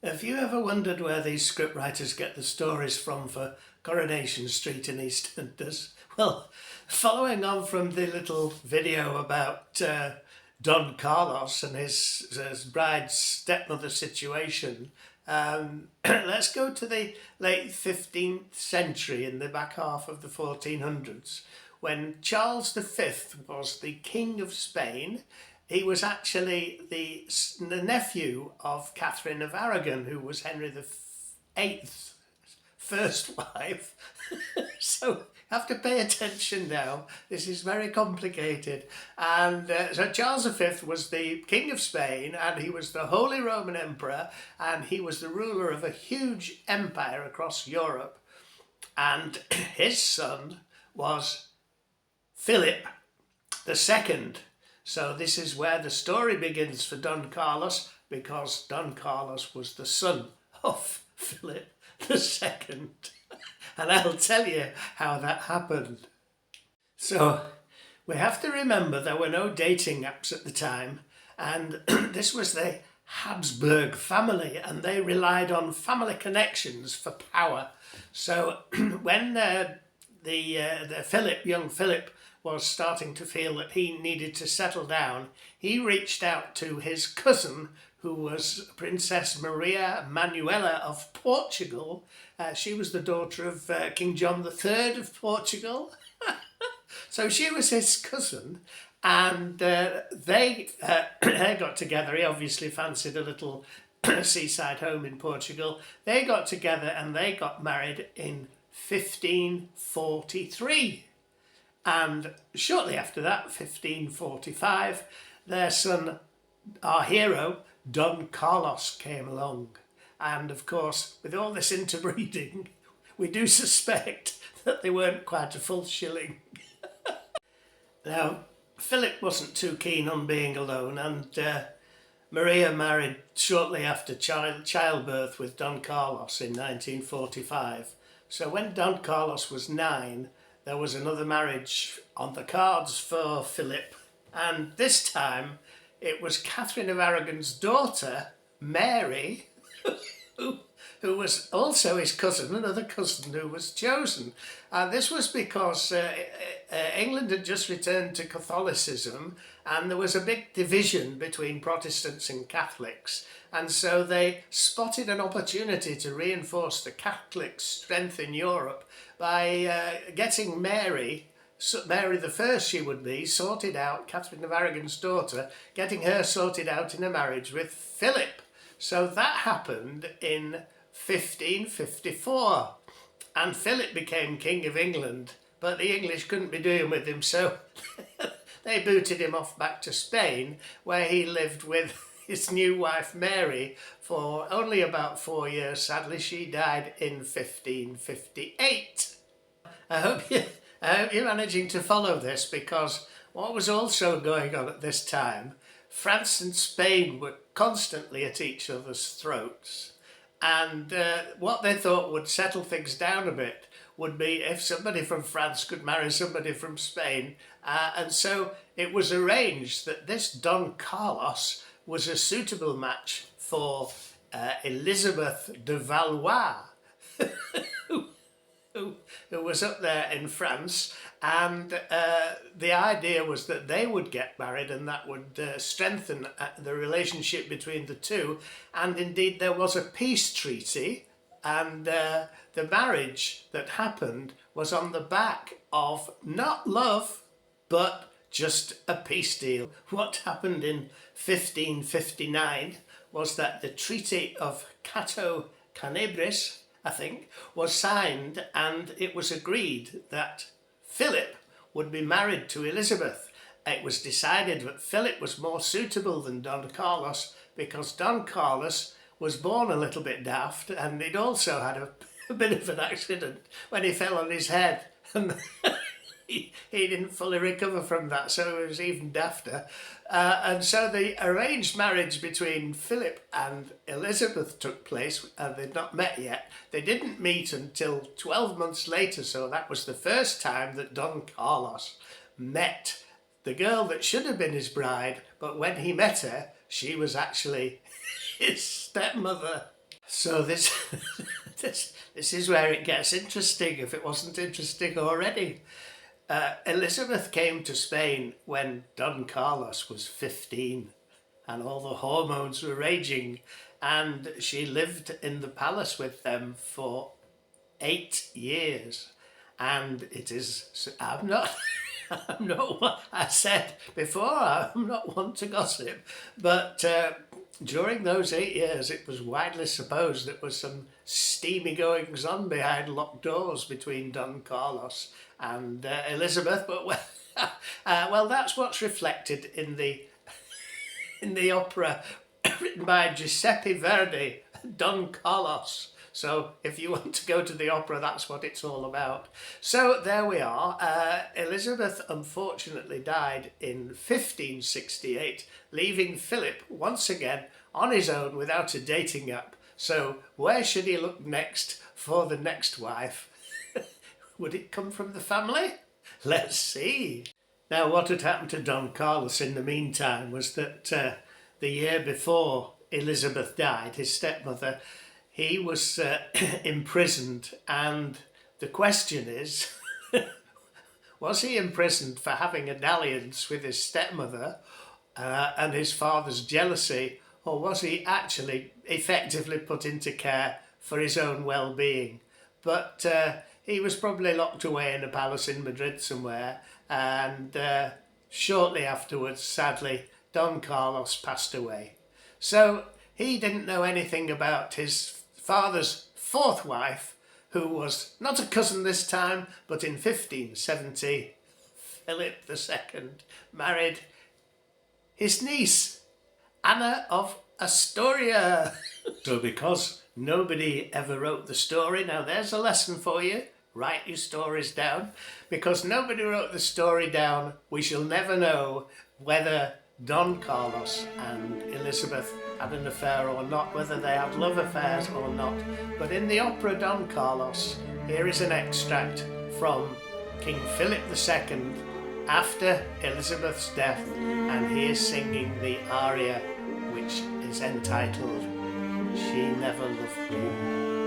Have you ever wondered where these scriptwriters get the stories from for Coronation Street in EastEnders? Well, following on from the little video about Don Carlos and his bride's stepmother situation, let's go to the late 15th century in the back half of the 1400s when Charles V was the King of Spain. He was actually the nephew of Catherine of Aragon, who was Henry VIII's first wife. So you have to pay attention now. This is very complicated. And so Charles V was the King of Spain, and he was the Holy Roman Emperor, and he was the ruler of a huge empire across Europe. And his son was Philip II. So this is where the story begins for Don Carlos, because Don Carlos was the son of Philip II. And I'll tell you how that happened. So we have to remember there were no dating apps at the time, and this was the Habsburg family, and they relied on family connections for power. So when young Philip was starting to feel that he needed to settle down, he reached out to his cousin, who was Princess Maria Manuela of Portugal. She was the daughter of King John III of Portugal. So she was his cousin, and they got together. He obviously fancied a little seaside home in Portugal. They got together and they got married in 1543. And shortly after that, 1545, their son, our hero, Don Carlos, came along. And of course, with all this interbreeding, we do suspect that they weren't quite a full shilling. Now, Philip wasn't too keen on being alone, and Maria married shortly after childbirth with Don Carlos in 1945. So when Don Carlos was 9, there was another marriage on the cards for Philip, and this time it was Catherine of Aragon's daughter, Mary, who was also his cousin, another cousin who was chosen. And this was because England had just returned to Catholicism, and there was a big division between Protestants and Catholics. And so they spotted an opportunity to reinforce the Catholic strength in Europe by getting Mary the First, she would be, sorted out, Catherine of Aragon's daughter, getting her sorted out in a marriage with Philip. So that happened in 1554, and Philip became King of England, but the English couldn't be doing with him, so they booted him off back to Spain, where he lived with his new wife Mary for only about 4 years. Sadly, she died in 1558. I hope you're managing to follow this, because what was also going on at this time, France and Spain were constantly at each other's throats. And what they thought would settle things down a bit would be if somebody from France could marry somebody from Spain. And so it was arranged that this Don Carlos was a suitable match for Elisabeth of Valois, who was up there in France, and the idea was that they would get married, and that would strengthen the relationship between the two. And indeed there was a peace treaty, and the marriage that happened was on the back of not love but just a peace deal. What happened in 1559 was that the Treaty of Cato Canebris, I think, was signed, and it was agreed that Philip would be married to Elizabeth. It was decided that Philip was more suitable than Don Carlos, because Don Carlos was born a little bit daft, and he'd also had a bit of an accident when he fell on his head, and he didn't fully recover from that, so it was even dafter. And so the arranged marriage between Philip and Elizabeth took place, and they'd not met yet. They didn't meet until 12 months later, so that was the first time that Don Carlos met the girl that should have been his bride, but when he met her, she was actually his stepmother. So this, this is where it gets interesting, if it wasn't interesting already. Elizabeth came to Spain when Don Carlos was 15 and all the hormones were raging, and she lived in the palace with them for 8 years. And it is, I'm not, I'm not what I said before, I'm not one to gossip, but during those 8 years it was widely supposed there was some steamy goings on behind locked doors between Don Carlos and Elizabeth, but well, that's what's reflected in the opera written by Giuseppe Verdi, Don Carlos. So if you want to go to the opera, that's what it's all about. So there we are. Elizabeth unfortunately died in 1568, leaving Philip once again on his own without a dating app. So where should he look next for the next wife? Would it come from the family? Let's see. Now, what had happened to Don Carlos in the meantime was that the year before Elizabeth died, his stepmother, he was imprisoned, and the question is, was he imprisoned for having a dalliance with his stepmother and his father's jealousy, or was he actually effectively put into care for his own well-being? But he was probably locked away in a palace in Madrid somewhere, and shortly afterwards, sadly, Don Carlos passed away. So he didn't know anything about his father's fourth wife, who was not a cousin this time, but in 1570, Philip II married his niece, Anna of Astoria. So because nobody ever wrote the story, now there's a lesson for you. Write your stories down. Because nobody wrote the story down, we shall never know whether Don Carlos and Elizabeth had an affair or not, whether they had love affairs or not. But in the opera Don Carlos, here is an extract from King Philip II after Elizabeth's death, and he is singing the aria which is entitled She Never Loved Me.